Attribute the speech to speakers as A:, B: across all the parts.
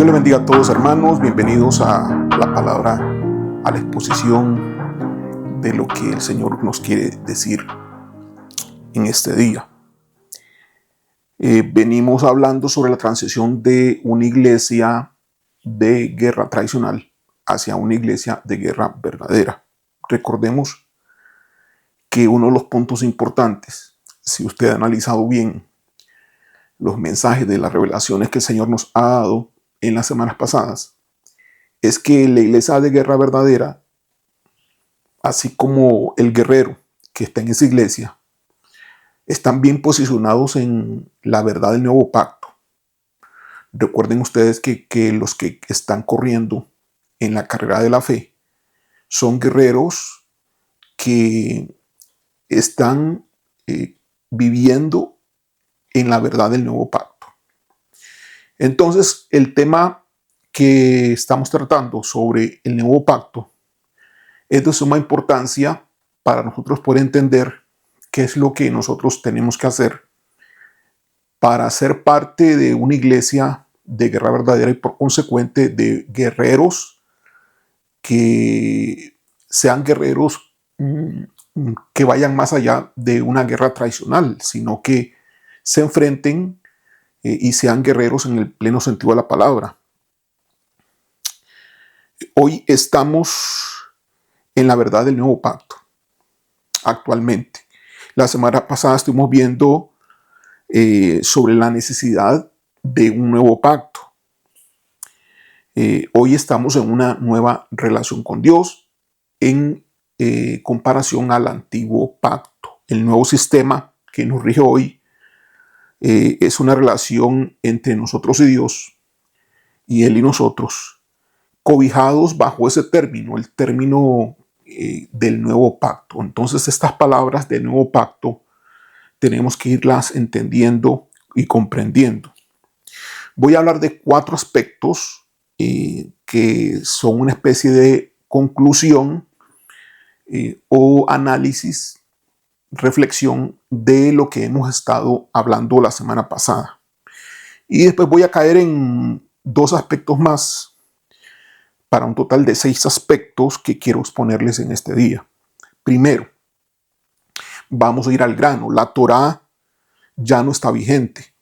A: Dios les bendiga a todos, hermanos. Bienvenidos a la palabra, a la exposición de lo que el Señor nos quiere decir en este día. Venimos hablando sobre la transición de una iglesia de guerra tradicional hacia una iglesia de guerra verdadera. Recordemos que uno de los puntos importantes, si usted ha analizado bien los mensajes de las revelaciones que el Señor nos ha dado en las semanas pasadas, es que la iglesia de guerra verdadera, así como el guerrero que está en esa iglesia, están bien posicionados en la verdad del nuevo pacto. Recuerden ustedes que los que están corriendo en la carrera de la fe son guerreros que están viviendo en la verdad del nuevo pacto. Entonces, el tema que estamos tratando sobre el nuevo pacto es de suma importancia para nosotros poder entender qué es lo que nosotros tenemos que hacer para ser parte de una iglesia de guerra verdadera y por consecuente de guerreros que sean guerreros que vayan más allá de una guerra tradicional, sino que se enfrenten y sean guerreros en el pleno sentido de la palabra. Hoy estamos en la verdad del nuevo pacto, actualmente. La semana pasada estuvimos viendo sobre la necesidad de un nuevo pacto. Hoy estamos en una nueva relación con Dios en comparación al antiguo pacto. El nuevo sistema que nos rige hoy es una relación entre nosotros y Dios, y Él y nosotros, cobijados bajo ese término, el término del nuevo pacto. Entonces, estas palabras del nuevo pacto tenemos que irlas entendiendo y comprendiendo. Voy a hablar de 4 aspectos que son una especie de conclusión o análisis, reflexión de lo que hemos estado hablando la semana pasada. Y después voy a caer en 2 aspectos más, para un total de 6 aspectos que quiero exponerles en este día. Primero, vamos a ir al grano. La Torá ya no está vigente.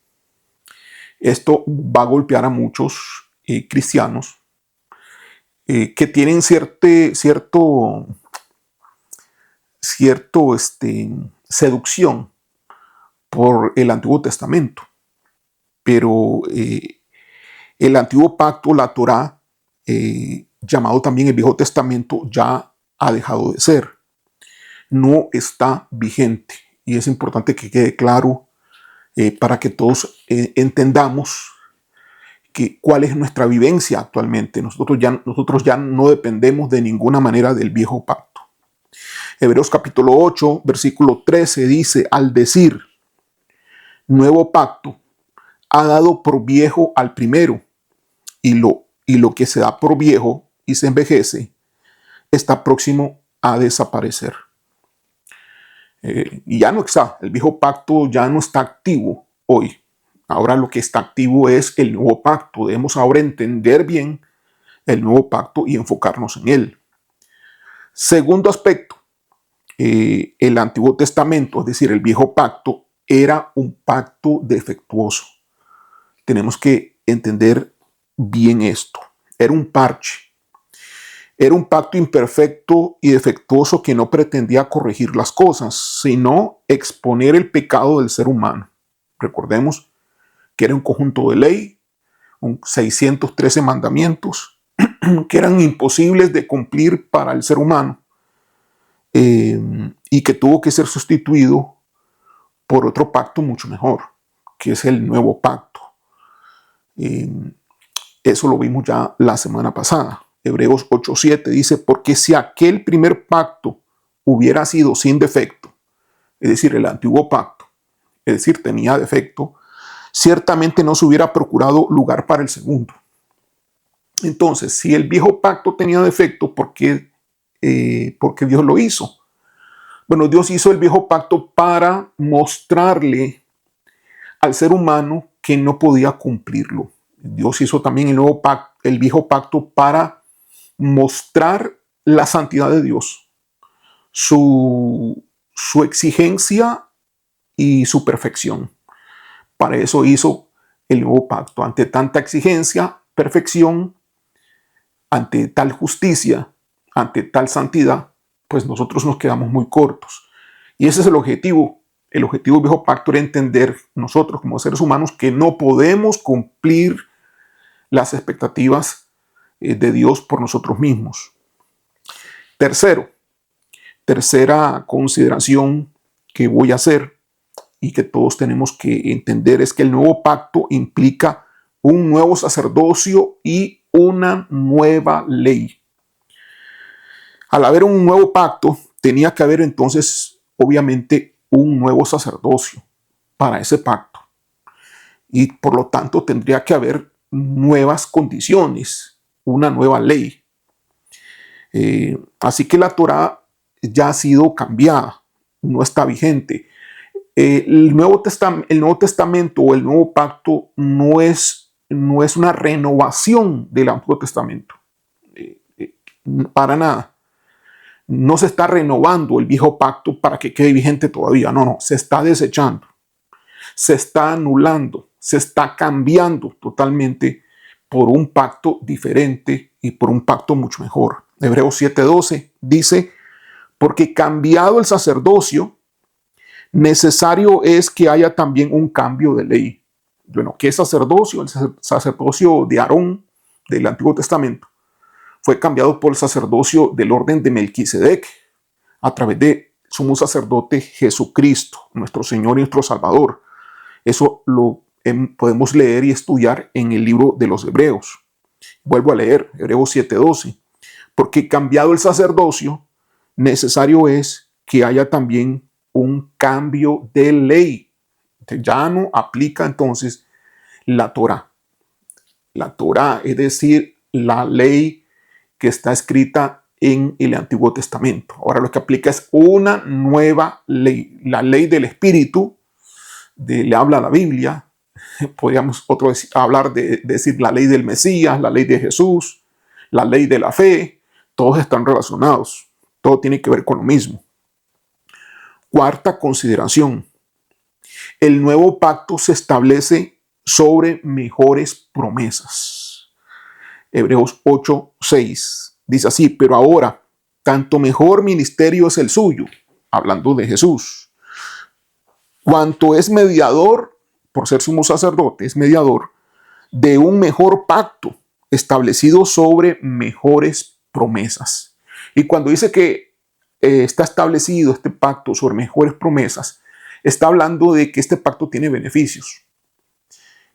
A: Esto va a golpear a muchos cristianos que tienen seducción por el Antiguo Testamento. Pero el Antiguo Pacto, la Torá, llamado también el Viejo Testamento, ya ha dejado de ser. No está vigente. Y es importante que quede claro para que todos entendamos cuál es nuestra vivencia actualmente. Nosotros ya no dependemos de ninguna manera del Viejo Pacto. Hebreos capítulo 8, versículo 13 dice: al decir nuevo pacto, ha dado por viejo al primero, y lo que se da por viejo y se envejece está próximo a desaparecer. Y ya no está, el viejo pacto ya no está activo hoy. Ahora lo que está activo es el nuevo pacto. Debemos ahora entender bien el nuevo pacto y enfocarnos en él. Segundo aspecto, el Antiguo Testamento, es decir, el viejo pacto, era un pacto defectuoso. Tenemos que entender bien esto. Era un parche. Era un pacto imperfecto y defectuoso que no pretendía corregir las cosas, sino exponer el pecado del ser humano. Recordemos que era un conjunto de ley, 613 mandamientos, que eran imposibles de cumplir para el ser humano, y que tuvo que ser sustituido por otro pacto mucho mejor, que es el nuevo pacto. Eso lo vimos ya la semana pasada. Hebreos 8:7 dice: porque si aquel primer pacto hubiera sido sin defecto, es decir, el antiguo pacto, es decir, tenía defecto, ciertamente no se hubiera procurado lugar para el segundo. Entonces, si el viejo pacto tenía defecto, ¿por qué Dios lo hizo? Bueno, Dios hizo el viejo pacto para mostrarle al ser humano que no podía cumplirlo. Dios hizo también el viejo pacto para mostrar la santidad de Dios, su exigencia y su perfección. Para eso hizo el nuevo pacto. Ante tanta exigencia, perfección, ante tal justicia, ante tal santidad, pues nosotros nos quedamos muy cortos. Y ese es el objetivo. El objetivo del viejo pacto era entender nosotros como seres humanos que no podemos cumplir las expectativas de Dios por nosotros mismos. Tercera consideración que voy a hacer y que todos tenemos que entender es que el nuevo pacto implica un nuevo sacerdocio y una nueva ley. Al haber un nuevo pacto, tenía que haber entonces, obviamente, un nuevo sacerdocio para ese pacto. Y por lo tanto tendría que haber nuevas condiciones, una nueva ley. Así que la Torá ya ha sido cambiada, no está vigente. El Nuevo Testamento o el Nuevo Pacto no es una renovación del Antiguo Testamento. Para nada. No se está renovando el viejo pacto para que quede vigente todavía. No, se está desechando. Se está anulando. Se está cambiando totalmente por un pacto diferente y por un pacto mucho mejor. Hebreos 7:12 dice, porque cambiado el sacerdocio, necesario es que haya también un cambio de ley. Bueno, ¿qué sacerdocio? El sacerdocio de Aarón del Antiguo Testamento fue cambiado por el sacerdocio del orden de Melquisedec a través de sumo sacerdote Jesucristo, nuestro Señor y nuestro Salvador. Eso lo podemos leer y estudiar en el libro de los Hebreos. Vuelvo a leer, Hebreos 7:12. Porque cambiado el sacerdocio, necesario es que haya también un cambio de ley. Ya no aplica entonces la Torá. La Torá, es decir, la ley que está escrita en el Antiguo Testamento. Ahora lo que aplica es una nueva ley, la ley del Espíritu, le habla a la Biblia. Podríamos hablar de decir la ley del Mesías, la ley de Jesús, la ley de la fe. Todos están relacionados. Todo tiene que ver con lo mismo. Cuarta consideración. El nuevo pacto se establece sobre mejores promesas. Hebreos 8:6 dice así, pero ahora, tanto mejor ministerio es el suyo, hablando de Jesús, cuanto es mediador, por ser sumo sacerdote, es mediador de un mejor pacto establecido sobre mejores promesas. Y cuando dice que está establecido este pacto sobre mejores promesas, está hablando de que este pacto tiene beneficios.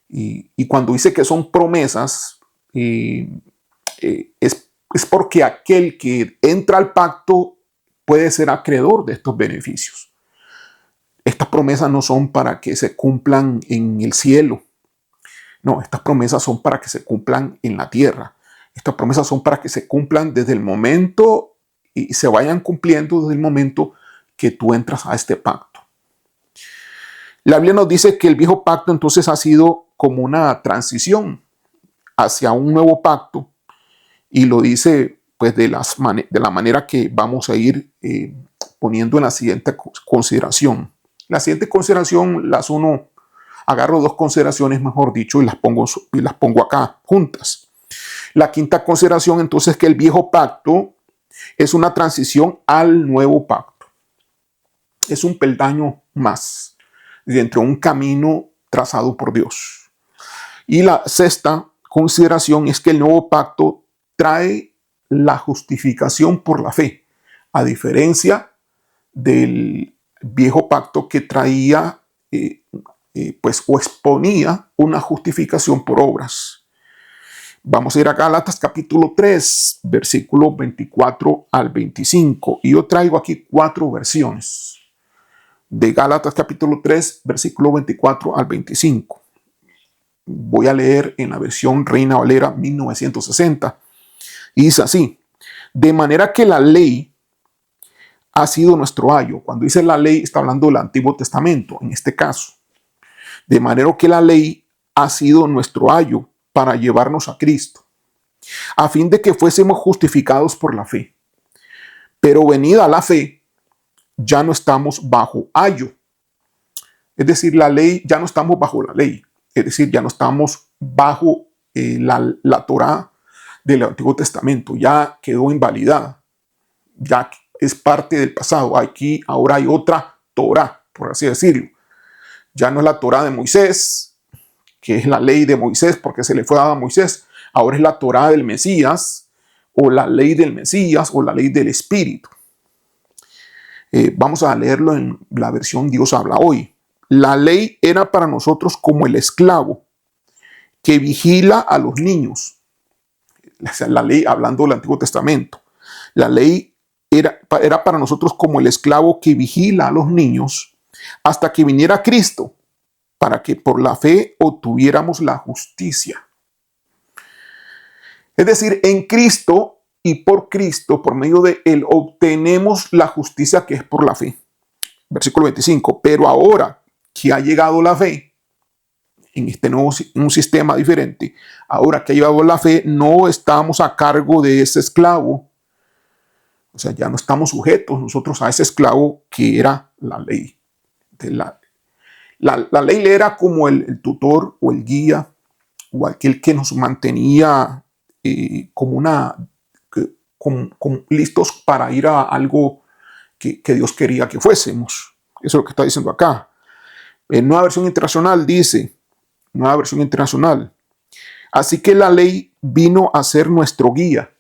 A: Y cuando dice que son promesas, es porque aquel que entra al pacto puede ser acreedor de estos beneficios. Estas promesas no son para que se cumplan en el cielo. No, estas promesas son para que se cumplan en la tierra. Estas promesas son para que se cumplan desde el momento y se vayan cumpliendo desde el momento que tú entras a este pacto. La Biblia nos dice que el viejo pacto entonces ha sido como una transición hacia un nuevo pacto y lo dice pues de la manera que vamos a ir poniendo en la siguiente consideración. La siguiente consideración agarro dos consideraciones, mejor dicho, y las pongo acá juntas. La quinta consideración entonces es que el viejo pacto es una transición al nuevo pacto. Es un peldaño más dentro de un camino trazado por Dios. Y la sexta consideración es que el nuevo pacto trae la justificación por la fe, a diferencia del viejo pacto que traía o exponía una justificación por obras. Vamos a ir a Gálatas capítulo 3, versículo 24 al 25. Y yo traigo aquí 4 versiones de Gálatas capítulo 3, versículo 24 al 25. Voy a leer en la versión Reina Valera 1960. Y dice así, de manera que la ley ha sido nuestro ayo. Cuando dice la ley, está hablando del Antiguo Testamento, en este caso. De manera que la ley ha sido nuestro ayo para llevarnos a Cristo, a fin de que fuésemos justificados por la fe. Pero venida la fe, ya no estamos bajo ayo. Es decir, la ley, ya no estamos bajo la ley. Es decir, ya no estamos bajo la Torá del Antiguo Testamento. Ya quedó invalidada. Ya es parte del pasado. Aquí ahora hay otra Torá, por así decirlo. Ya no es la Torá de Moisés, que es la ley de Moisés porque se le fue dada a Moisés. Ahora es la Torá del Mesías, o la ley del Mesías, o la ley del Espíritu. Vamos a leerlo en la versión Dios habla hoy. La ley era para nosotros como el esclavo que vigila a los niños. La ley, hablando del Antiguo Testamento, la ley era para nosotros como el esclavo que vigila a los niños hasta que viniera Cristo, para que por la fe obtuviéramos la justicia. Es decir, en Cristo y por Cristo, por medio de Él, obtenemos la justicia que es por la fe. Versículo 25. Pero ahora que ha llegado la fe, en este nuevo un sistema diferente, ahora que ha llegado la fe, no estamos a cargo de ese esclavo. O sea, ya no estamos sujetos nosotros a ese esclavo que era la ley. La ley era como el tutor o el guía o aquel que nos mantenía como listos para ir a algo que Dios quería que fuésemos. Eso es lo que está diciendo acá. En Nueva Versión Internacional dice, Nueva Versión Internacional, así que la ley vino a ser nuestro guía,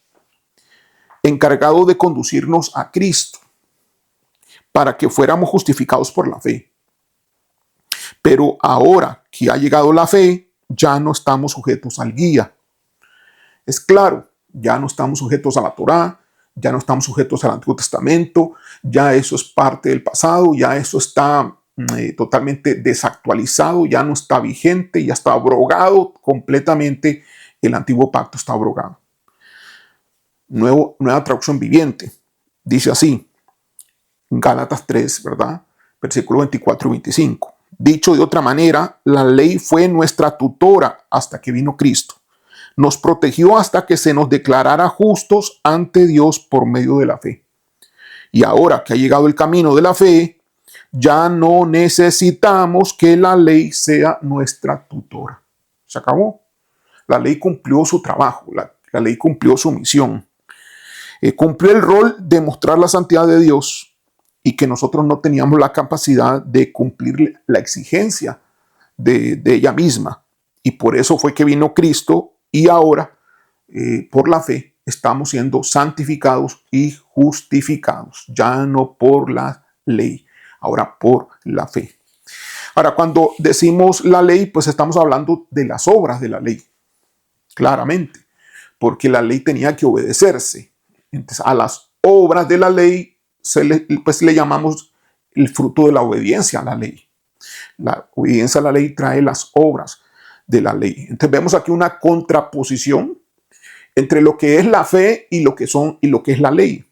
A: encargado de conducirnos a Cristo, para que fuéramos justificados por la fe. Pero ahora que ha llegado la fe, ya no estamos sujetos al guía. Es claro, ya no estamos sujetos a la Torá, ya no estamos sujetos al Antiguo Testamento, ya eso es parte del pasado, ya eso está totalmente desactualizado, ya no está vigente, ya está abrogado completamente, el antiguo pacto está abrogado. Nueva traducción viviente, dice así, Gálatas 3, ¿verdad? Versículo 24 y 25. Dicho de otra manera, la ley fue nuestra tutora hasta que vino Cristo. Nos protegió hasta que se nos declarara justos ante Dios por medio de la fe. Y ahora que ha llegado el camino de la fe, ya no necesitamos que la ley sea nuestra tutora. Se acabó. La ley cumplió su trabajo, la ley cumplió su misión. Cumplió el rol de mostrar la santidad de Dios y que nosotros no teníamos la capacidad de cumplir la exigencia de ella misma. Y por eso fue que vino Cristo y ahora, por la fe, estamos siendo santificados y justificados, ya no por la ley, ahora por la fe. Ahora, cuando decimos la ley, pues estamos hablando de las obras de la ley, claramente, porque la ley tenía que obedecerse. Entonces, a las obras de la ley pues le llamamos el fruto de la obediencia a la ley. La obediencia a la ley trae las obras de la ley. Entonces vemos aquí una contraposición entre lo que es la fe y lo que es la ley.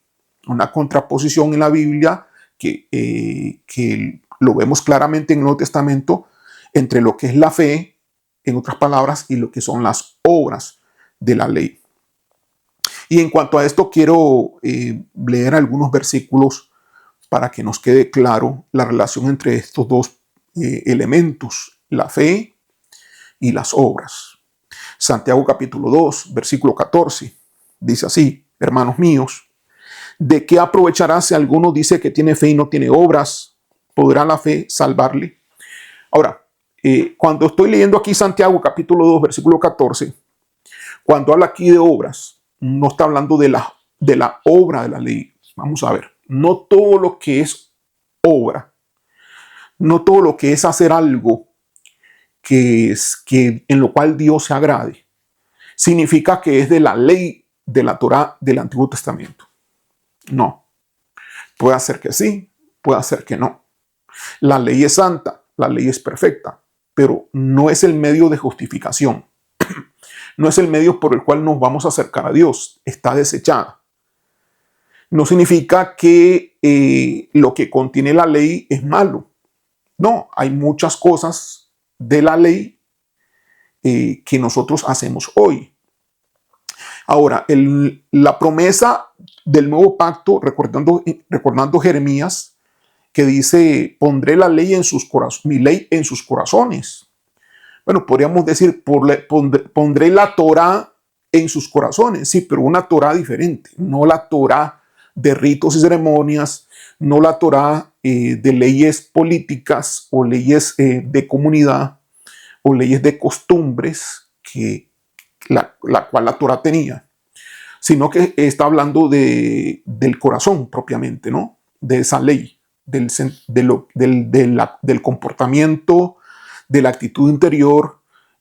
A: Una contraposición en la Biblia que lo vemos claramente en el Nuevo Testamento entre lo que es la fe, en otras palabras, y lo que son las obras de la ley. Y en cuanto a esto quiero leer algunos versículos para que nos quede claro la relación entre estos dos elementos, la fe y las obras. Santiago capítulo 2, versículo 14, dice así: hermanos míos, ¿de qué aprovechará si alguno dice que tiene fe y no tiene obras? ¿Podrá la fe salvarle? Ahora, cuando estoy leyendo aquí Santiago capítulo 2, versículo 14, cuando habla aquí de obras, no está hablando de la obra de la ley. Vamos a ver, no todo lo que es obra, no todo lo que es hacer algo que en lo cual Dios se agrade, significa que es de la ley de la Torá del Antiguo Testamento. No. Puede ser que sí, puede ser que no. La ley es santa, la ley es perfecta, pero no es el medio de justificación. No es el medio por el cual nos vamos a acercar a Dios. Está desechada. No significa que lo que contiene la ley es malo. No, hay muchas cosas de la ley que nosotros hacemos hoy. Ahora, la promesa del nuevo pacto, recordando Jeremías, que dice, pondré la ley en sus corazones, mi ley en sus corazones. Bueno, podríamos decir, pondré la Torá en sus corazones, sí, pero una Torá diferente, no la Torá de ritos y ceremonias, no la Torá de leyes políticas o leyes de comunidad o leyes de costumbres que la cual la Torá tenía, sino que está hablando del corazón propiamente, ¿no? De esa ley, del comportamiento, de la actitud interior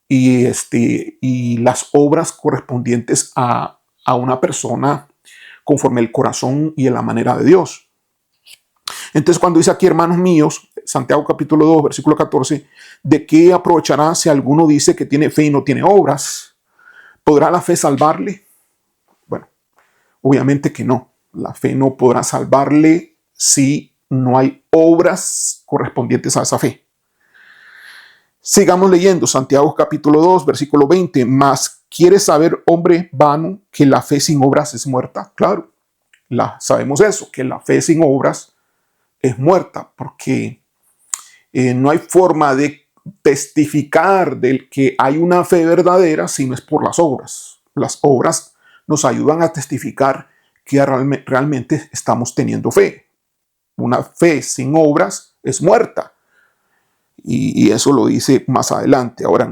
A: y las obras correspondientes a una persona conforme el corazón y en la manera de Dios. Entonces, cuando dice aquí, hermanos míos, Santiago capítulo 2, versículo 14, ¿de qué aprovechará si alguno dice que tiene fe y no tiene obras? ¿Podrá la fe salvarle? Bueno, obviamente que no. La fe no podrá salvarle si no hay obras correspondientes a esa fe. Sigamos leyendo Santiago capítulo 2, versículo 20. Mas, ¿quieres saber, hombre vano, que la fe sin obras es muerta? Claro, sabemos eso, que la fe sin obras es muerta, porque no hay forma de testificar del que hay una fe verdadera si no es por las obras. Las obras nos ayudan a testificar que realmente estamos teniendo fe. Una fe sin obras es muerta. Y eso lo dice más adelante, ahora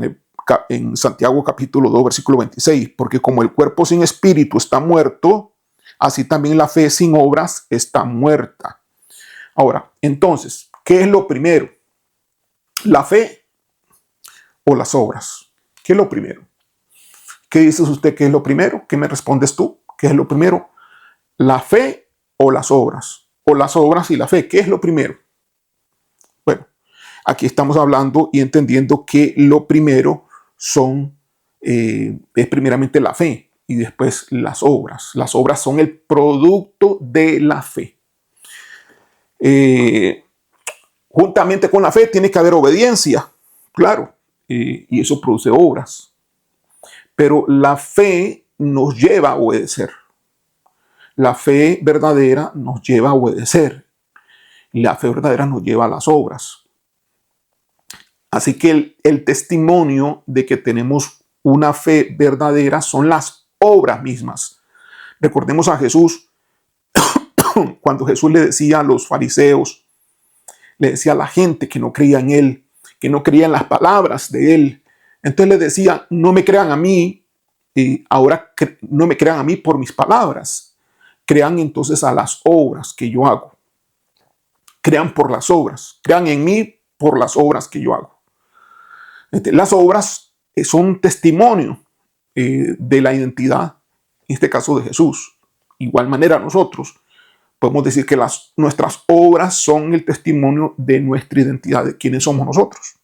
A: en Santiago capítulo 2, versículo 26, porque como el cuerpo sin espíritu está muerto, así también la fe sin obras está muerta. Ahora, entonces, ¿qué es lo primero? ¿La fe o las obras? ¿Qué es lo primero? ¿Qué dices usted que es lo primero? ¿Qué me respondes tú? ¿Qué es lo primero? ¿La fe o las obras? O las obras y la fe. ¿Qué es lo primero? Bueno, aquí estamos hablando y entendiendo que lo primero es primeramente la fe y después las obras. Las obras son el producto de la fe. Juntamente con la fe tiene que haber obediencia, claro, y eso produce obras. Pero la fe nos lleva a obedecer. La fe verdadera nos lleva a obedecer. Y la fe verdadera nos lleva a las obras. Así que el testimonio de que tenemos una fe verdadera son las obras mismas. Recordemos a Jesús, cuando Jesús le decía a los fariseos, le decía a la gente que no creía en él, que no creía en las palabras de él. Entonces le decía, no me crean a mí, ahora no me crean a mí por mis palabras. Crean entonces a las obras que yo hago. Crean por las obras. Crean en mí por las obras que yo hago. Las obras son testimonio de la identidad, en este caso de Jesús. Igual manera nosotros podemos decir que nuestras obras son el testimonio de nuestra identidad, de quiénes somos nosotros.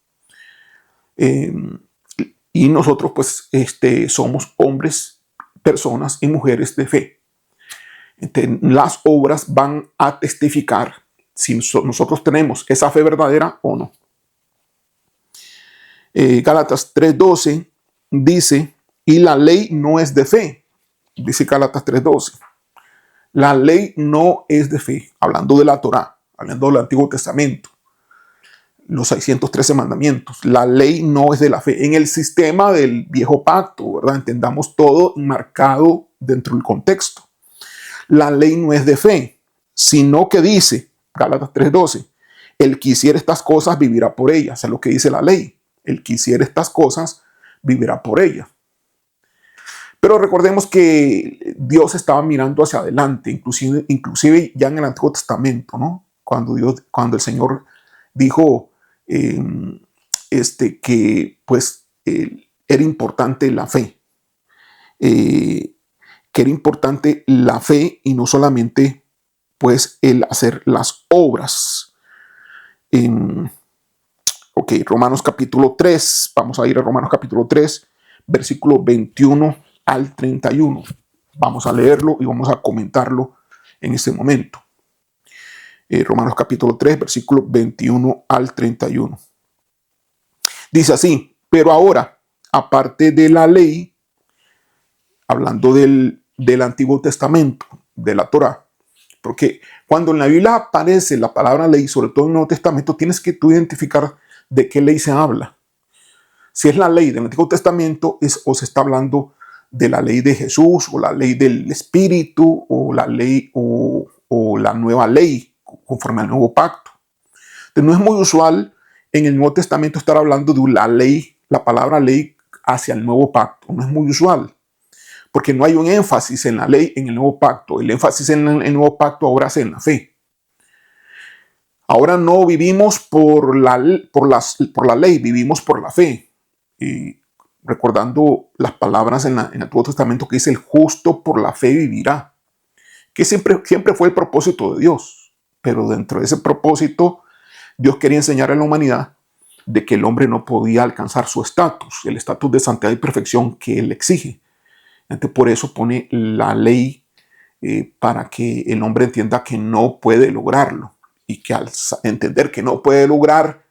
A: Y nosotros pues somos hombres, personas y mujeres de fe. Las obras van a testificar si nosotros tenemos esa fe verdadera o no. Gálatas 3:12 dice, y la ley no es de fe. Dice Gálatas 3:12. La ley no es de fe, hablando de la Torá, hablando del Antiguo Testamento, los 613 mandamientos. La ley no es de la fe. En el sistema del viejo pacto, ¿verdad? Entendamos todo marcado dentro del contexto. La ley no es de fe, sino que dice, Gálatas 3:12, el que hiciera estas cosas vivirá por ellas. Es lo que dice la ley. El que hiciera estas cosas vivirá por ellas. Pero recordemos que Dios estaba mirando hacia adelante, inclusive ya en el Antiguo Testamento, ¿no? Cuando el Señor dijo que pues era importante la fe, que era importante la fe y no solamente pues el hacer las obras. Romanos capítulo 3, vamos a ir a Romanos capítulo 3, versículo 21 al 31. Vamos a leerlo y vamos a comentarlo en este momento. Romanos capítulo 3, versículo 21 al 31. Dice así, pero ahora, aparte de la ley, hablando del Antiguo Testamento, de la Torá. Porque cuando en la Biblia aparece la palabra ley, sobre todo en el Nuevo Testamento, tienes que tú identificar de qué ley se habla. Si es la ley del Antiguo Testamento, o se está hablando de la ley de Jesús, o la ley del Espíritu, o la ley, o la nueva ley, conforme al nuevo pacto. Entonces, no es muy usual en el Nuevo Testamento estar hablando de la ley, la palabra ley hacia el nuevo pacto. No es muy usual, porque no hay un énfasis en la ley en el nuevo pacto. El énfasis en el nuevo pacto ahora es en la fe. Ahora no vivimos por la ley, vivimos por la fe. Y recordando las palabras en el Antiguo Testamento que dice: el justo por la fe vivirá, que siempre fue el propósito de Dios. Pero dentro de ese propósito, Dios quería enseñar a la humanidad de que el hombre no podía alcanzar su estatus, el estatus de santidad y perfección que Él exige. Entonces, por eso pone la ley, para que el hombre entienda que no puede lograrlo, y que al entender que no puede lograr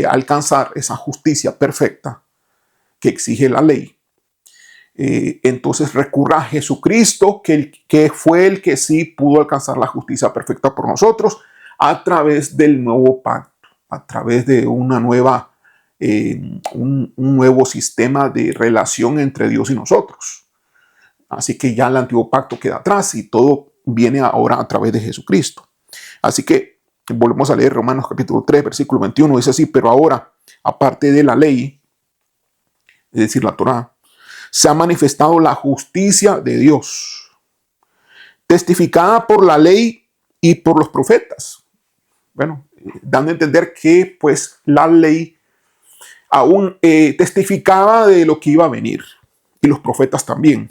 A: alcanzar esa justicia perfecta que exige la ley, entonces recurra a Jesucristo, que fue el que sí pudo alcanzar la justicia perfecta por nosotros a través del nuevo pacto, a través de una nueva, un nuevo sistema de relación entre Dios y nosotros. Así que ya el antiguo pacto queda atrás y todo viene ahora a través de Jesucristo. Así que volvemos a leer Romanos capítulo 3, versículo 21. Dice así: pero ahora, aparte de la ley, es decir, la Torá, se ha manifestado la justicia de Dios, testificada por la ley y por los profetas. Bueno, dando a entender que pues la ley aún testificaba de lo que iba a venir, y los profetas también.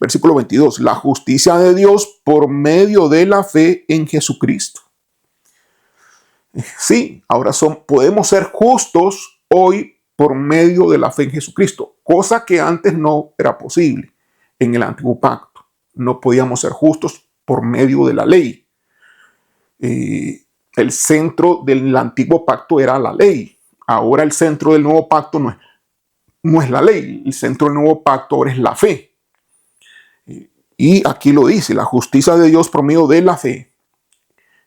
A: Versículo 22, la justicia de Dios por medio de la fe en Jesucristo. Sí, ahora podemos ser justos hoy por medio de la fe en Jesucristo, cosa que antes no era posible en el antiguo pacto. No podíamos ser justos por medio de la ley. El centro del antiguo pacto era la ley. Ahora el centro del nuevo pacto no es la ley. El centro del nuevo pacto ahora es la fe. Y aquí lo dice: la justicia de Dios por medio de la fe.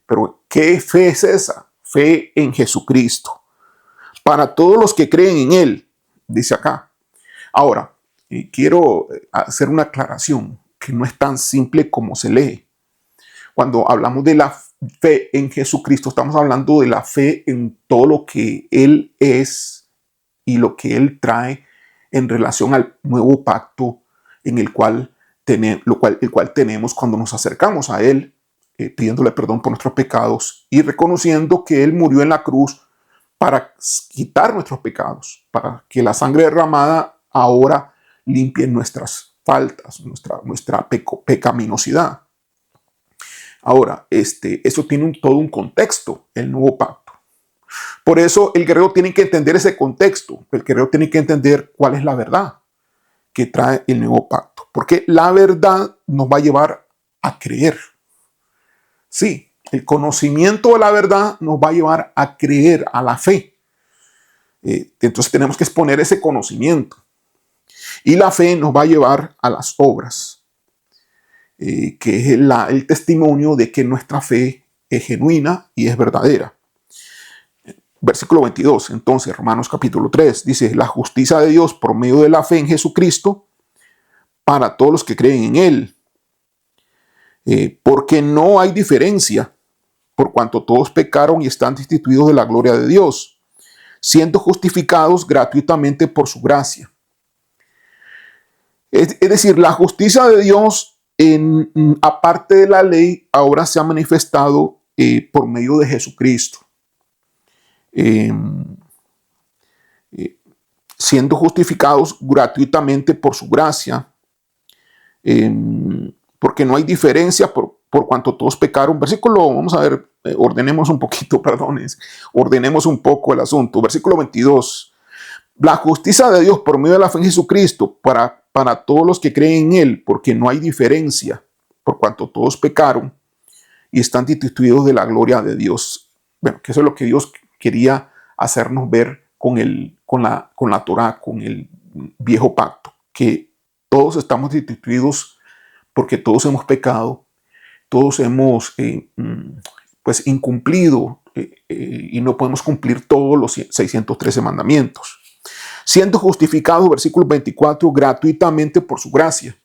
A: Pero ¿qué fe es esa? Fe en Jesucristo, para todos los que creen en Él, dice acá. Ahora, quiero hacer una aclaración que no es tan simple como se lee. Cuando hablamos de la fe en Jesucristo, estamos hablando de la fe en todo lo que Él es y lo que Él trae en relación al nuevo pacto en el cual tenemos cuando nos acercamos a Él, pidiéndole perdón por nuestros pecados y reconociendo que Él murió en la cruz para quitar nuestros pecados, para que la sangre derramada ahora limpie nuestras faltas, nuestra pecaminosidad. Ahora, eso tiene todo un contexto, el nuevo pacto. Por eso el guerrero tiene que entender ese contexto. El guerrero tiene que entender cuál es la verdad que trae el nuevo pacto. Porque la verdad nos va a llevar a creer. Sí, el conocimiento de la verdad nos va a llevar a creer, a la fe. Entonces tenemos que exponer ese conocimiento. Y la fe nos va a llevar a las obras, que es el testimonio de que nuestra fe es genuina y es verdadera. Versículo 22, entonces, Romanos capítulo 3, dice: la justicia de Dios por medio de la fe en Jesucristo para todos los que creen en Él. Porque no hay diferencia, por cuanto todos pecaron y están destituidos de la gloria de Dios, siendo justificados gratuitamente por su gracia. Es decir, la justicia de Dios, aparte de la ley, ahora se ha manifestado por medio de Jesucristo. Siendo justificados gratuitamente por su gracia, porque no hay diferencia por cuanto todos pecaron. Versículo, vamos a ver, ordenemos un poco el asunto. Versículo 22, la justicia de Dios por medio de la fe en Jesucristo para todos los que creen en Él, porque no hay diferencia por cuanto todos pecaron y están destituidos de la gloria de Dios. Bueno, que eso es lo que Dios quería hacernos ver con la Torá, con el viejo pacto, que todos estamos destituidos porque todos hemos pecado, todos hemos pues incumplido y no podemos cumplir todos los 613 mandamientos. Siendo justificados, versículo 24, gratuitamente por su gracia.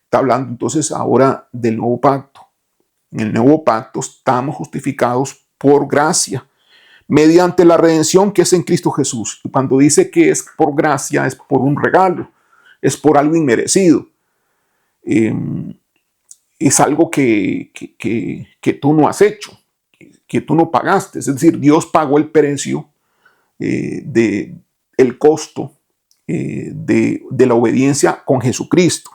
A: Está hablando entonces ahora del nuevo pacto. En el nuevo pacto estamos justificados por gracia, mediante la redención que es en Cristo Jesús. Y cuando dice que es por gracia, es por un regalo, es por algo inmerecido. Es algo que tú no has hecho, que tú no pagaste. Es decir, Dios pagó el precio el costo de la obediencia con Jesucristo.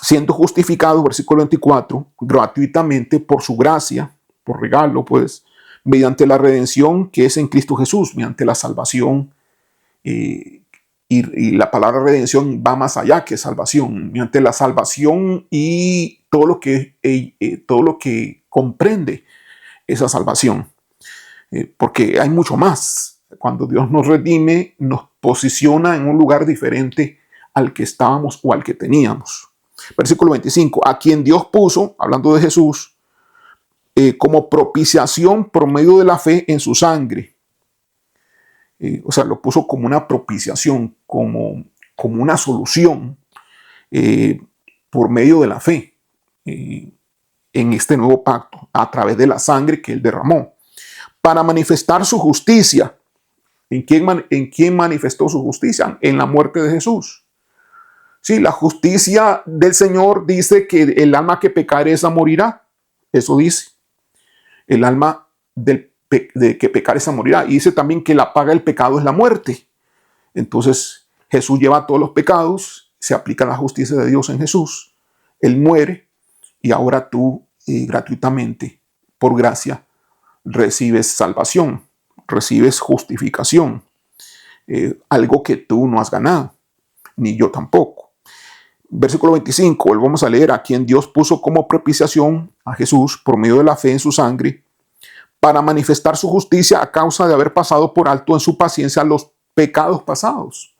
A: Siendo justificado, versículo 24, gratuitamente por su gracia, por regalo, pues, mediante la redención que es en Cristo Jesús, mediante la salvación. Y la palabra redención va más allá que salvación, mediante la salvación y todo lo que comprende esa salvación. Porque hay mucho más. Cuando Dios nos redime, nos posiciona en un lugar diferente al que estábamos o al que teníamos. Versículo 25, a quien Dios puso, hablando de Jesús, como propiciación por medio de la fe en su sangre. O sea, lo puso como una propiciación, como una solución por medio de la fe en este nuevo pacto, a través de la sangre que Él derramó, para manifestar su justicia. ¿En quién manifestó su justicia? En la muerte de Jesús. Sí, la justicia del Señor dice que el alma que pecare esa morirá. Eso dice. El alma de que pecare esa morirá. Y dice también que la paga del pecado es la muerte. Entonces Jesús lleva todos los pecados, se aplica la justicia de Dios en Jesús. Él muere y ahora tú gratuitamente, por gracia, recibes salvación, recibes justificación. Algo que tú no has ganado, ni yo tampoco. Versículo 25, volvamos a leer, a quien Dios puso como propiciación a Jesús por medio de la fe en su sangre, para manifestar su justicia a causa de haber pasado por alto en su paciencia los pecados pasados.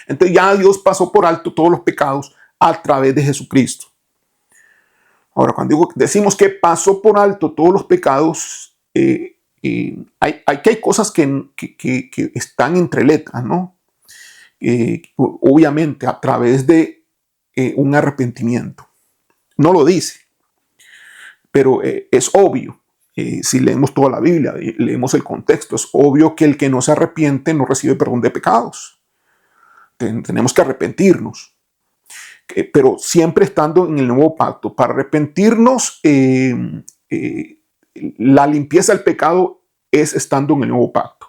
A: Entonces ya Dios pasó por alto todos los pecados a través de Jesucristo. Ahora, cuando decimos que pasó por alto todos los pecados, hay cosas que están entre letras, ¿no? Obviamente a través de un arrepentimiento. No lo dice, pero es obvio. Si leemos toda la Biblia, leemos el contexto, es obvio que el que no se arrepiente no recibe perdón de pecados. Tenemos que arrepentirnos. Pero siempre estando en el nuevo pacto. Para arrepentirnos, la limpieza del pecado es estando en el nuevo pacto.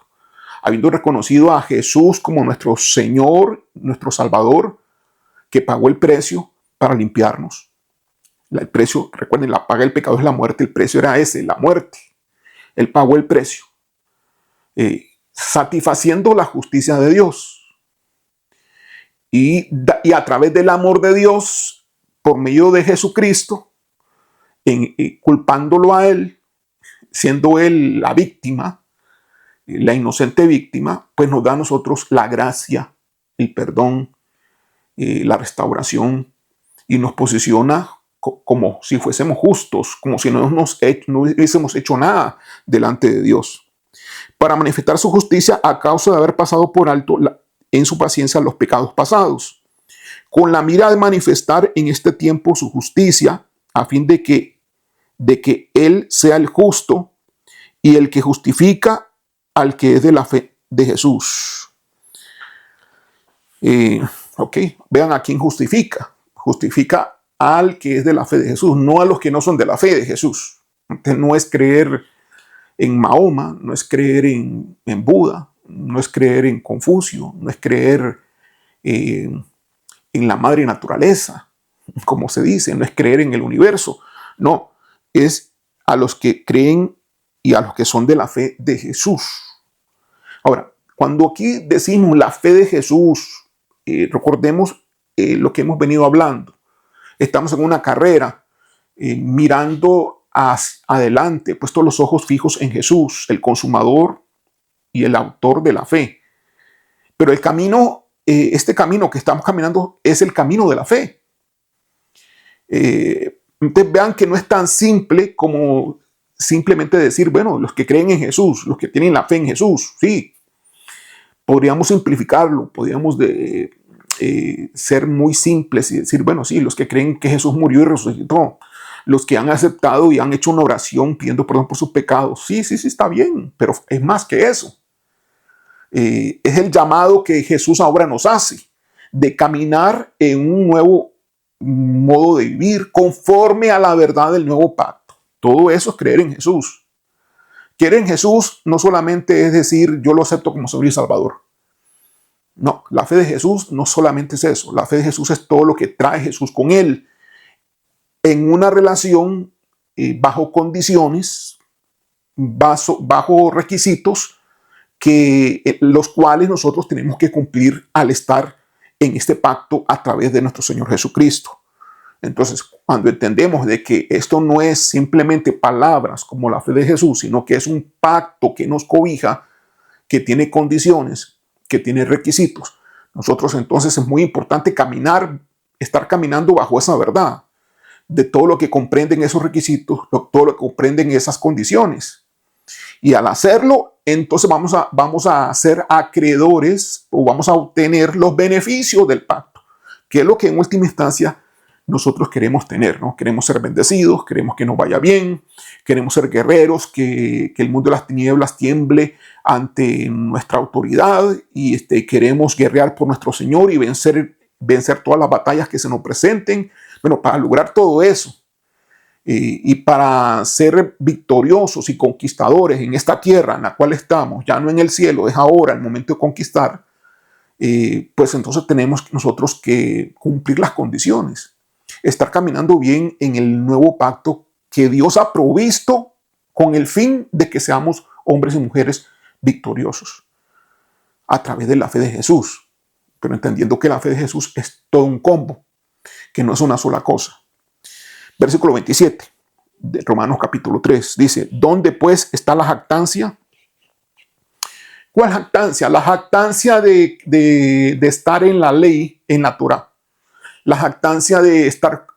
A: Habiendo reconocido a Jesús como nuestro Señor, nuestro Salvador, que pagó el precio para limpiarnos. El precio, recuerden, la paga del pecado es la muerte, el precio era ese, la muerte. Él pagó el precio, satisfaciendo la justicia de Dios. Y a través del amor de Dios, por medio de Jesucristo, culpándolo a Él, siendo Él la víctima, la inocente víctima, pues nos da a nosotros la gracia, el perdón, la restauración, y nos posiciona como si fuésemos justos, como si no hubiésemos hecho nada delante de Dios, para manifestar su justicia a causa de haber pasado por alto en su paciencia los pecados pasados, con la mira de manifestar en este tiempo su justicia, a fin de que Él sea el justo y el que justifica al que es de la fe de Jesús. Vean a quién justifica. Justifica al que es de la fe de Jesús, no a los que no son de la fe de Jesús. Entonces, no es creer en Mahoma, no es creer en Buda, no es creer en Confucio, no es creer en la madre naturaleza, como se dice, no es creer en el universo. No, es a los que creen y a los que son de la fe de Jesús. Ahora, cuando aquí decimos la fe de Jesús, recordemos lo que hemos venido hablando. Estamos en una carrera, mirando adelante, puestos los ojos fijos en Jesús, el consumador y el autor de la fe. Pero el camino, este camino que estamos caminando es el camino de la fe. Entonces vean que no es tan simple como simplemente decir, bueno, los que creen en Jesús, los que tienen la fe en Jesús, sí. Podríamos simplificarlo, podríamos ser muy simples y decir, bueno, sí, los que creen que Jesús murió y resucitó, los que han aceptado y han hecho una oración pidiendo perdón por sus pecados, sí, está bien, pero es más que eso. Es el llamado que Jesús ahora nos hace, de caminar en un nuevo modo de vivir conforme a la verdad del nuevo pacto. Todo eso es creer en Jesús. Creer en Jesús no solamente es decir, yo lo acepto como Señor y Salvador. No, la fe de Jesús no solamente es eso. La fe de Jesús es todo lo que trae Jesús con él en una relación bajo condiciones, bajo requisitos los cuales nosotros tenemos que cumplir al estar en este pacto a través de nuestro Señor Jesucristo. Entonces, cuando entendemos de que esto no es simplemente palabras como la fe de Jesús, sino que es un pacto que nos cobija, que tiene condiciones, que tiene requisitos, nosotros entonces es muy importante estar caminando bajo esa verdad, de todo lo que comprenden esos requisitos, todo lo que comprenden esas condiciones. Y al hacerlo, entonces vamos a ser acreedores o vamos a obtener los beneficios del pacto, que es lo que en última instancia nosotros queremos tener, ¿no? Queremos ser bendecidos, queremos que nos vaya bien, queremos ser guerreros, que el mundo de las tinieblas tiemble ante nuestra autoridad y queremos guerrear por nuestro Señor y vencer todas las batallas que se nos presenten. Bueno, para lograr todo eso y para ser victoriosos y conquistadores en esta tierra en la cual estamos, ya no en el cielo, es ahora el momento de conquistar, pues entonces tenemos nosotros que cumplir las condiciones, estar caminando bien en el nuevo pacto que Dios ha provisto con el fin de que seamos hombres y mujeres victoriosos a través de la fe de Jesús, pero entendiendo que la fe de Jesús es todo un combo, que no es una sola cosa. Versículo 27 de Romanos capítulo 3 dice, ¿dónde pues está la jactancia? ¿Cuál jactancia? La jactancia de estar en la ley, en la Torah. La jactancia de estar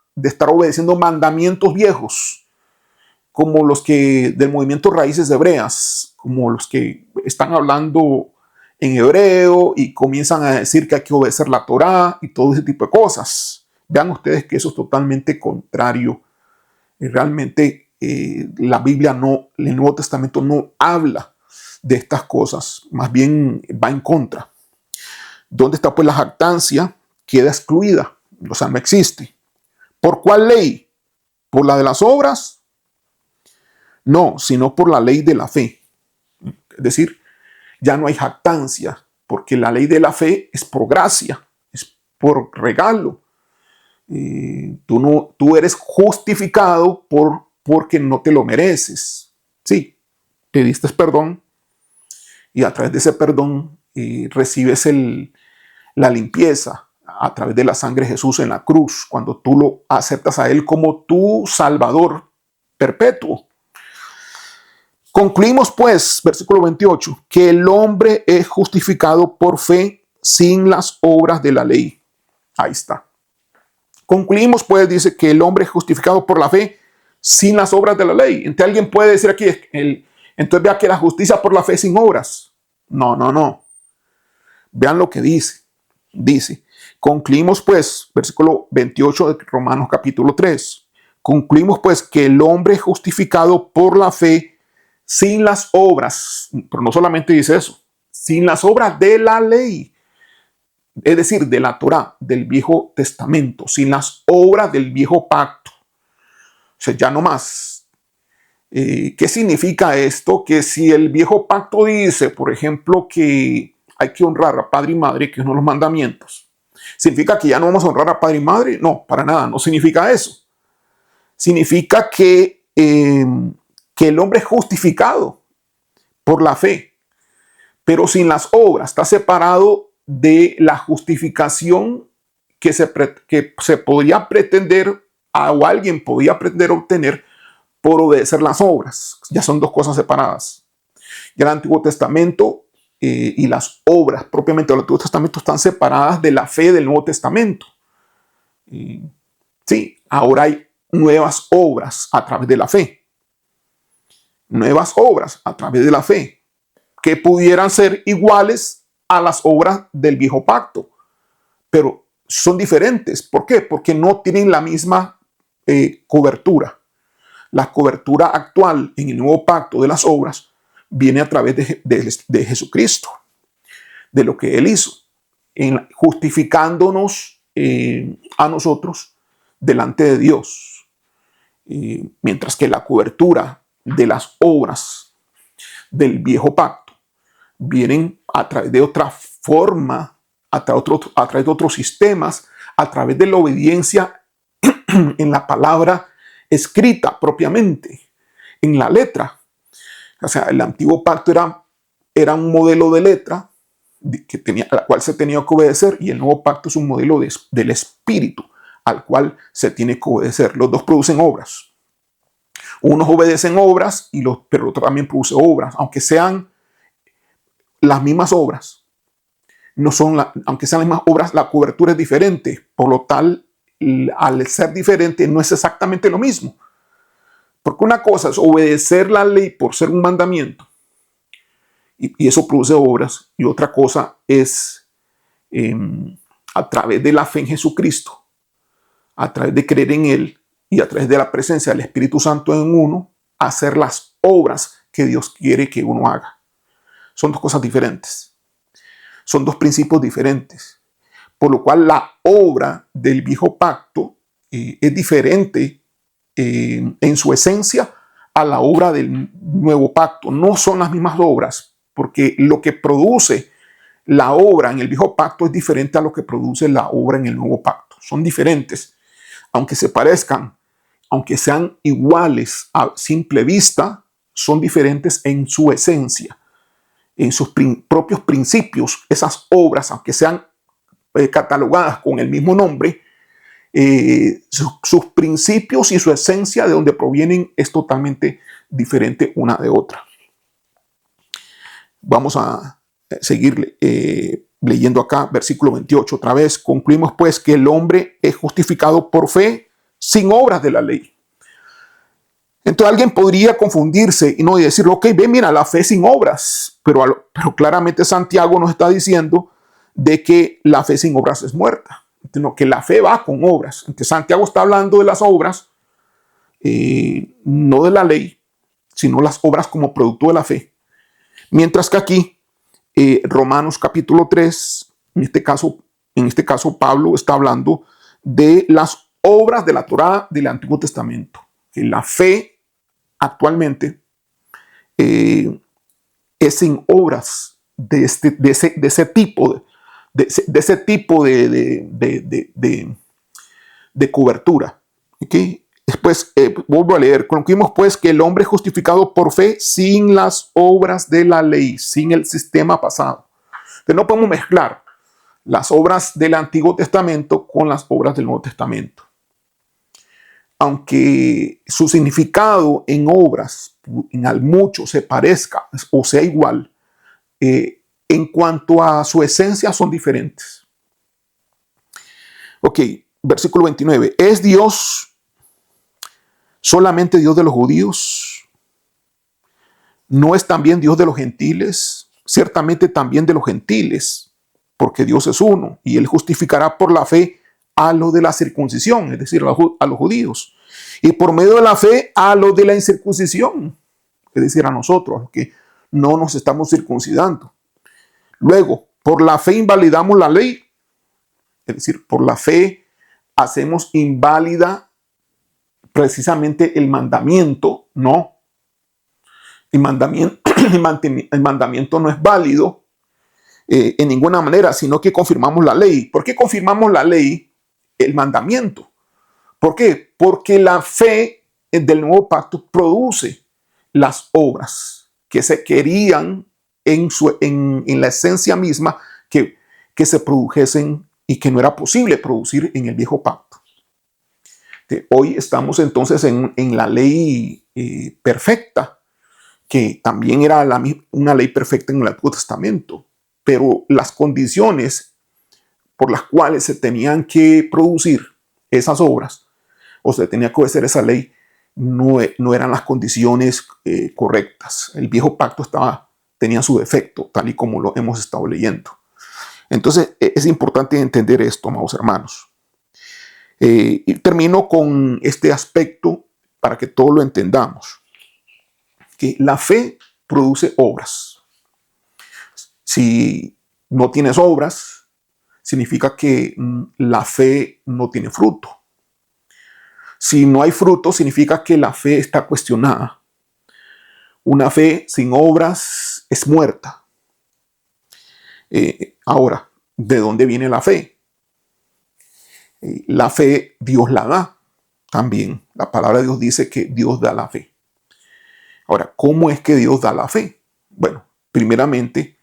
A: obedeciendo mandamientos viejos, como los que del movimiento Raíces Hebreas, como los que están hablando en hebreo y comienzan a decir que hay que obedecer la Torah y todo ese tipo de cosas. Vean ustedes que eso es totalmente contrario. Realmente la Biblia el Nuevo Testamento no habla de estas cosas, más bien va en contra. ¿Dónde está pues la jactancia? Queda excluida, o sea, no existe. ¿Por cuál ley? ¿Por la de las obras? No, sino por la ley de la fe. Es decir, ya no hay jactancia, porque la ley de la fe es por gracia, es por regalo. Tú eres justificado porque no te lo mereces. Sí, pediste perdón y a través de ese perdón recibes la limpieza a través de la sangre de Jesús en la cruz, cuando tú lo aceptas a Él como tu Salvador perpetuo. Concluimos pues, versículo 28, que el hombre es justificado por fe sin las obras de la ley. Ahí está. Concluimos pues, dice que el hombre es justificado por la fe sin las obras de la ley. Entonces alguien puede decir aquí, entonces vea que la justicia por la fe sin obras. No. Vean lo que dice. Dice, concluimos pues, versículo 28 de Romanos capítulo 3. Concluimos pues que el hombre es justificado por la fe sin las obras. Pero no solamente dice eso, sin las obras de la ley. Es decir, de la Torah, del Viejo Testamento, sin las obras del Viejo Pacto. O sea, ya no más. ¿Qué significa esto? Que si el Viejo Pacto dice, por ejemplo, que hay que honrar a padre y madre, que es uno de los mandamientos, ¿significa que ya no vamos a honrar a padre y madre? No, para nada, no significa eso. Significa que el hombre es justificado por la fe, pero sin las obras, está separado de la justificación que se podría pretender o alguien podía pretender obtener por obedecer las obras. Ya son dos cosas separadas. Ya el Antiguo Testamento y las obras propiamente del Antiguo Testamento están separadas de la fe del Nuevo Testamento. Sí, ahora hay nuevas obras a través de la fe. Nuevas obras a través de la fe que pudieran ser iguales a las obras del viejo pacto, pero son diferentes. ¿Por qué? Porque no tienen la misma cobertura. La cobertura actual en el nuevo pacto de las obras viene a través de Jesucristo, de lo que Él hizo, justificándonos a nosotros delante de Dios. Mientras que la cobertura de las obras del viejo pacto vienen a través de otra forma, a través de otros sistemas, a través de la obediencia en la palabra escrita propiamente, en la letra. O sea, el antiguo pacto era un modelo de letra a la cual se tenía que obedecer, y el nuevo pacto es un modelo del espíritu al cual se tiene que obedecer. Los dos producen obras. Unos obedecen obras, pero el otro también produce obras, aunque sean las mismas obras. No son aunque sean las mismas obras, la cobertura es diferente. Por lo tal, al ser diferente, no es exactamente lo mismo. Porque una cosa es obedecer la ley por ser un mandamiento, y eso produce obras, y otra cosa es a través de la fe en Jesucristo, a través de creer en Él y a través de la presencia del Espíritu Santo en uno, hacer las obras que Dios quiere que uno haga. Son dos cosas diferentes. Son dos principios diferentes. Por lo cual la obra del viejo pacto es diferente en su esencia a la obra del nuevo pacto. No son las mismas obras, porque lo que produce la obra en el viejo pacto es diferente a lo que produce la obra en el nuevo pacto. Son diferentes. Aunque se parezcan, aunque sean iguales a simple vista, son diferentes en su esencia, en sus propios principios. Esas obras, aunque sean catalogadas con el mismo nombre, sus principios y su esencia de donde provienen es totalmente diferente una de otra. Vamos a seguir leyendo acá, versículo 28 otra vez. Concluimos pues que el hombre es justificado por fe sin obras de la ley. Entonces alguien podría confundirse y no decir, ok, ve, mira, la fe sin obras, pero claramente Santiago nos está diciendo de que la fe sin obras es muerta, sino que la fe va con obras. Entonces Santiago está hablando de las obras, no de la ley, sino las obras como producto de la fe. Mientras que aquí, Romanos capítulo 3, en este caso Pablo está hablando de las obras de la Torá del Antiguo Testamento. Que la fe actualmente es sin obras de ese tipo de cobertura. ¿Okay? Después, vuelvo a leer. Concluimos pues que el hombre es justificado por fe sin las obras de la ley, sin el sistema pasado. Entonces no podemos mezclar las obras del Antiguo Testamento con las obras del Nuevo Testamento. Aunque su significado en obras, en al mucho se parezca o sea igual, en cuanto a su esencia son diferentes. Ok, versículo 29. ¿Es Dios solamente Dios de los judíos? ¿No es también Dios de los gentiles? Ciertamente también de los gentiles, porque Dios es uno, y Él justificará por la fe a los de la circuncisión, es decir, a los judíos, y por medio de la fe a los de la incircuncisión, es decir, a nosotros, a los que no nos estamos circuncidando. Luego, por la fe invalidamos la ley, es decir, por la fe hacemos inválida precisamente el mandamiento, no. El mandamiento no es válido en ninguna manera, sino que confirmamos la ley. ¿Por qué confirmamos la ley? El mandamiento. ¿Por qué? Porque la fe del nuevo pacto produce las obras que se querían en la esencia misma que se produjesen y que no era posible producir en el viejo pacto. Hoy estamos entonces en la ley perfecta, que también era una ley perfecta en el Antiguo Testamento, pero las condiciones por las cuales se tenían que producir esas obras o se tenía que obedecer esa ley no eran las condiciones correctas. El viejo pacto tenía su defecto, tal y como lo hemos estado leyendo. Entonces es importante entender esto, amados hermanos. Y termino con este aspecto para que todos lo entendamos, que la fe produce obras. Si no tienes obras, significa que la fe no tiene fruto. Si no hay fruto, significa que la fe está cuestionada. Una fe sin obras es muerta. Ahora, ¿de dónde viene la fe? La fe Dios la da también. La palabra de Dios dice que Dios da la fe. Ahora, ¿cómo es que Dios da la fe? Bueno, primeramente,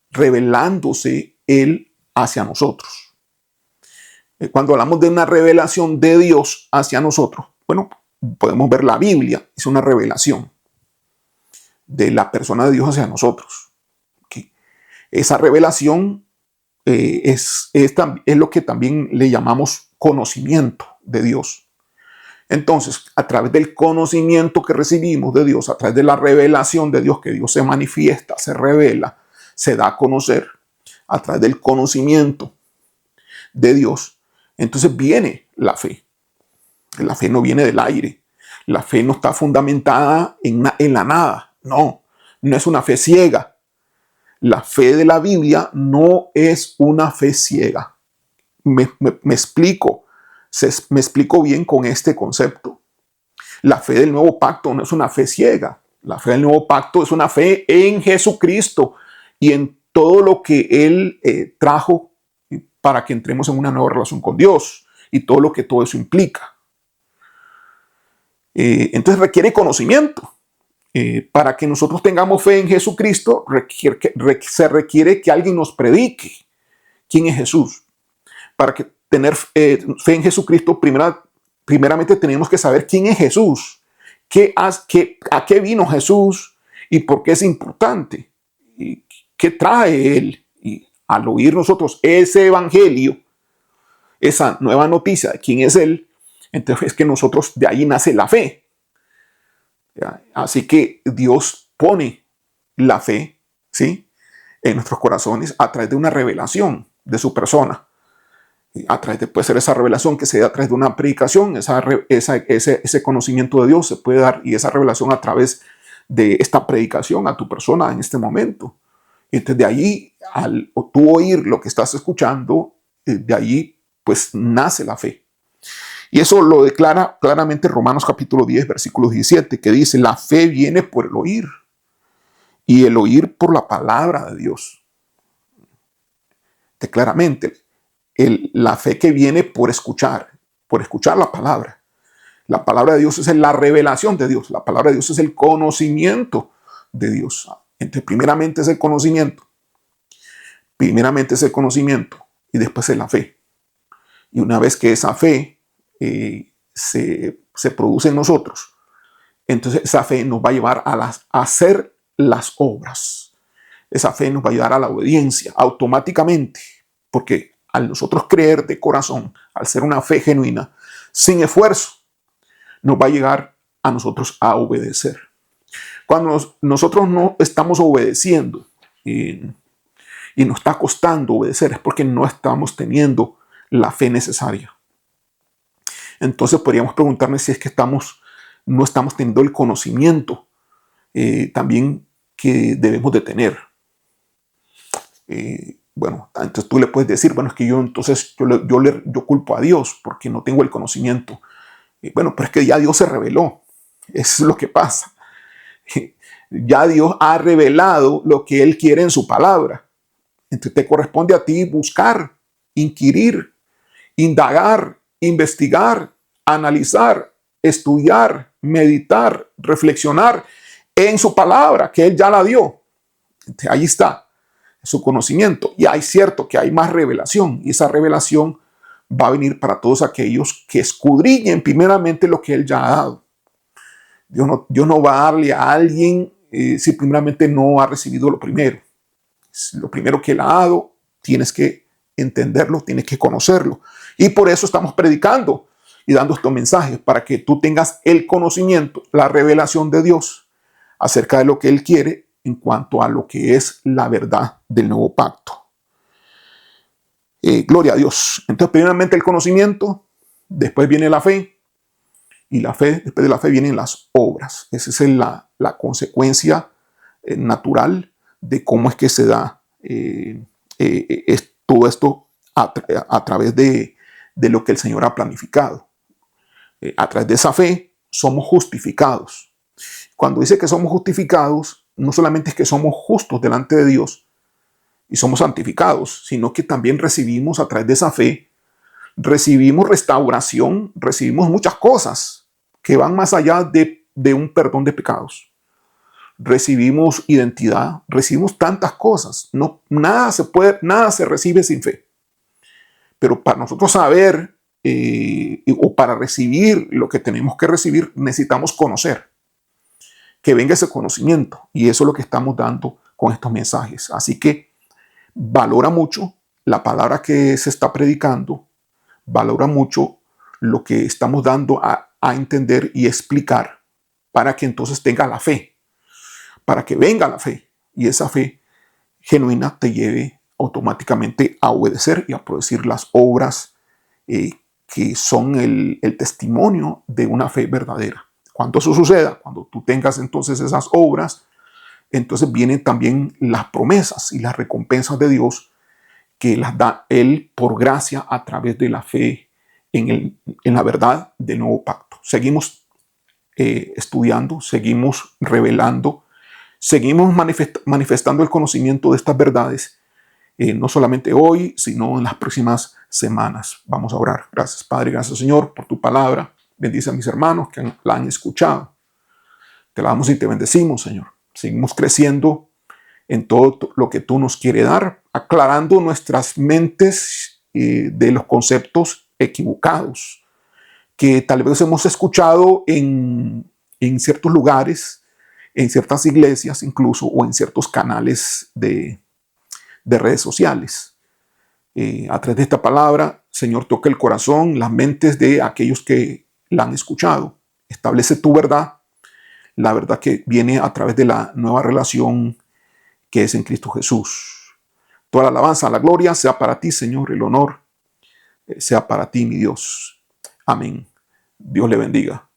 A: revelándose Él hacia nosotros. Cuando hablamos de una revelación de Dios hacia nosotros, bueno, podemos ver la Biblia, es una revelación de la persona de Dios hacia nosotros. ¿Okay? Esa revelación es lo que también le llamamos conocimiento de Dios. Entonces, a través del conocimiento que recibimos de Dios, a través de la revelación de Dios, que Dios se manifiesta, se revela, se da a conocer, a través del conocimiento de Dios, entonces viene la fe. La fe no viene del aire. La fe no está fundamentada en la nada. No es una fe ciega. La fe de la Biblia no es una fe ciega. Me explico. Me explico bien con este concepto. La fe del nuevo pacto no es una fe ciega. La fe del nuevo pacto es una fe en Jesucristo y en todo lo que Él trajo para que entremos en una nueva relación con Dios y todo lo que todo eso implica. Entonces requiere conocimiento. Para que nosotros tengamos fe en Jesucristo, se requiere que alguien nos predique quién es Jesús. Para que tener fe en Jesucristo, primeramente tenemos que saber quién es Jesús, a qué vino Jesús y por qué es importante, y qué trae Él. Y al oír nosotros ese evangelio, esa nueva noticia de quién es Él, entonces es que nosotros de ahí nace la fe. Así que Dios pone la fe, ¿sí?, en nuestros corazones a través de una revelación de su persona. A través de, puede ser esa revelación que se da a través de una predicación, ese conocimiento de Dios se puede dar, y esa revelación a través de esta predicación a tu persona en este momento. Entonces de ahí, al tú oír lo que estás escuchando, de ahí pues nace la fe. Y eso lo declara claramente Romanos capítulo 10, versículo 17, que dice: la fe viene por el oír, y el oír por la palabra de Dios. Claramente, la fe que viene por escuchar la palabra. La palabra de Dios es la revelación de Dios. La palabra de Dios es el conocimiento de Dios. Entonces, primeramente es el conocimiento. Primeramente es el conocimiento y después es la fe. Y una vez que esa fe se produce en nosotros, entonces esa fe nos va a llevar a hacer las obras. Esa fe nos va a ayudar a la obediencia automáticamente, porque al nosotros creer de corazón, al ser una fe genuina, sin esfuerzo, nos va a llegar a nosotros a obedecer. Cuando nosotros no estamos obedeciendo y nos está costando obedecer, es porque no estamos teniendo la fe necesaria. Entonces podríamos preguntarnos si es que no estamos teniendo el conocimiento también que debemos de tener. Bueno, entonces tú le puedes decir, bueno, es que yo culpo a Dios porque no tengo el conocimiento. Bueno, pero es que ya Dios se reveló. Eso es lo que pasa. Ya Dios ha revelado lo que Él quiere en su palabra. Entonces te corresponde a ti buscar, inquirir, indagar, investigar, analizar, estudiar, meditar, reflexionar en su palabra, que Él ya la dio. Entonces, ahí está su conocimiento. Y hay cierto que hay más revelación, y esa revelación va a venir para todos aquellos que escudriñen primeramente lo que Él ya ha dado. Dios no va a darle a alguien si primeramente no ha recibido lo primero. Lo primero que Él ha dado, tienes que entenderlo, tienes que conocerlo. Y por eso estamos predicando y dando estos mensajes, para que tú tengas el conocimiento, la revelación de Dios acerca de lo que Él quiere en cuanto a lo que es la verdad del nuevo pacto. Gloria a Dios. Entonces, primeramente el conocimiento, después viene la fe, y la fe, después de la fe vienen las obras. Esa es la consecuencia natural de cómo es que se da todo esto a través de lo que el Señor ha planificado. A través de esa fe somos justificados. Cuando dice que somos justificados, no solamente es que somos justos delante de Dios y somos santificados, sino que también recibimos a través de esa fe, recibimos restauración, recibimos muchas cosas que van más allá de un perdón de pecados. Recibimos identidad, recibimos tantas cosas. No, nada se recibe sin fe. Pero para nosotros saber o para recibir lo que tenemos que recibir, necesitamos conocer. Que venga ese conocimiento. Y eso es lo que estamos dando con estos mensajes. Así que valora mucho la palabra que se está predicando. Valora mucho lo que estamos dando a entender y explicar, para que entonces tenga la fe, para que venga la fe, y esa fe genuina te lleve automáticamente a obedecer y a producir las obras que son el testimonio de una fe verdadera. Cuando eso suceda, cuando tú tengas entonces esas obras, entonces vienen también las promesas y las recompensas de Dios, que las da Él por gracia a través de la fe en la verdad del nuevo pacto. Seguimos estudiando, seguimos revelando, seguimos manifestando el conocimiento de estas verdades, no solamente hoy, sino en las próximas semanas. Vamos a orar. Gracias, Padre, gracias, Señor, por tu palabra. Bendice a mis hermanos que la han escuchado. Te la damos y te bendecimos, Señor. Seguimos creciendo en todo lo que tú nos quieres dar, aclarando nuestras mentes de los conceptos equivocados que tal vez hemos escuchado en ciertos lugares, en ciertas iglesias incluso, o en ciertos canales de redes sociales. A través de esta palabra, Señor, toca el corazón, las mentes de aquellos que la han escuchado. Establece tu verdad, la verdad que viene a través de la nueva relación que es en Cristo Jesús. Toda la alabanza, la gloria sea para ti, Señor, el honor sea para ti, mi Dios. Amén. Dios le bendiga.